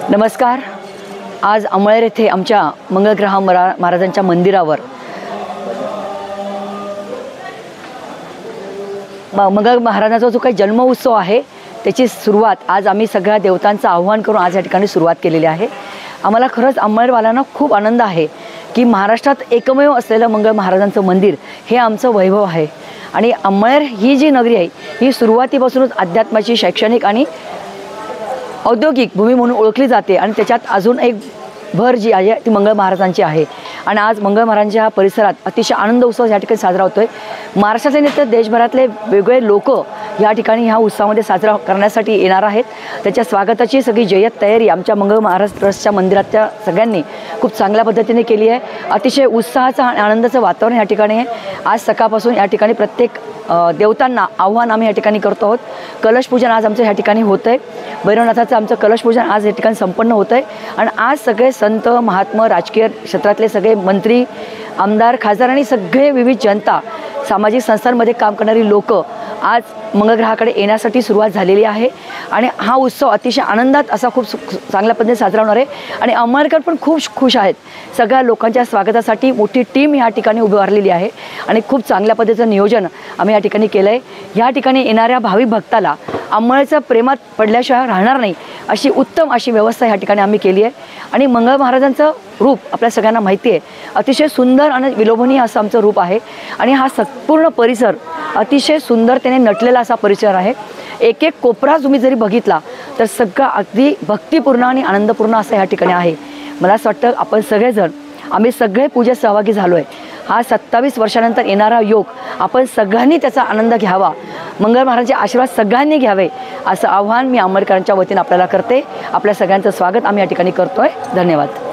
नमस्कार। आज अमळनेर येथे आमच्या मंगळग्रह महाराजांच्या मंदिरावर मंगळ महाराजांचा जो काही जन्म उत्सव आहे त्याची सुरुवात आज आम्ही सगळ्या देवतांचं आव्हान करून आज या ठिकाणी सुरुवात केलेली आहे। आम्हाला खरंच अमळनेरवाल्यांना खूप आनंद आहे की महाराष्ट्रात एकमेव असलेलं मंगळ महाराजांचं मंदिर हे आमचं वैभव आहे। आणि अमळनेर ही जी नगरी आहे ही सुरुवातीपासूनच अध्यात्माची, शैक्षणिक आणि औद्योगिक भूमी म्हणून ओळखली जाते आणि त्याच्यात अजून एक भर जी आहे ती मंगळ महाराजांची आहे। आणि आज मंगळ महाराजांच्या परिसरात अतिशय आनंद उत्सव या ठिकाणी साजरा होतोय। महाराष्ट्राचे नेते देशभरातले वेगवेगळे लोक या ठिकाणी ह्या उत्सवामध्ये साजरा करण्यासाठी येणार आहेत। त्याच्या स्वागताची सगळी जय्यत तयारी आमच्या मंगळ महाराज ट्रस्टच्या मंदिरातल्या सगळ्यांनी खूप चांगल्या पद्धतीने केली आहे। अतिशय उत्साहाचं आणि आनंदाचं वातावरण या ठिकाणी आहे। आज सकाळपासून या ठिकाणी प्रत्येक देवतांना आव्हान आम्ही या ठिकाणी करतो आहोत। कलश पूजन आज आमचं या ठिकाणी होतं आहे। भैरवनाथाचं आमचं कलश पूजन आज या ठिकाणी संपन्न होतं आहे। आणि आज सगळे संत, महात्मा, राजकीय क्षेत्रातले सगळे मंत्री, आमदार, खासदार आणि सगळे विविध जनता, सामाजिक संस्थांमध्ये काम करणारी लोक आज मंगळग्रहाकडे येण्यासाठी सुरुवात झालेली आहे। आणि हा उत्सव अतिशय आनंदात असा खूप चांगल्या पद्धतीने साजरा होणार आहे। आणि अमळनेरकर पण खूप खुश आहेत। सगळ्या लोकांच्या स्वागतासाठी मोठी टीम या ठिकाणी उभारलेली आहे आणि खूप चांगल्या पद्धतीचं नियोजन आम्ही या ठिकाणी केलं आहे। या ठिकाणी येणाऱ्या भाविक भक्ताला अमळनेरच्या प्रेमात पडल्याशिवाय राहणार नाही अशी उत्तम अशी व्यवस्था या ठिकाणी आम्ही केली आहे। आणि मंगळ महाराजांचं रूप आपल्या सगळ्यांना माहिती आहे, अतिशय सुंदर आणि विलोभनीय असं आमचं रूप आहे। आणि हा संपूर्ण परिसर अतिशय सुंदरतेने नटलेला असा परिसर आहे। एक एक कोपरा तुम्ही जरी बघितला तर सगळं अगदी भक्तिपूर्ण आणि आनंदपूर्ण असं या ठिकाणी आहे। मला असं वाटतं आपण सगळेजण आम्ही सगळे पूजेत सहभागी झालो आहे। हा 27 वर्षानंतर येणारा योग आपण सगळ्यांनी त्याचा आनंद घ्यावा, मंगळ महाराजांचे आशीर्वाद सगळ्यांनी घ्यावे असं आव्हान मी अमळनेरकरांच्या वतीने आपल्याला करते। आपल्या सगळ्यांचं स्वागत आम्ही या ठिकाणी करतोय। धन्यवाद।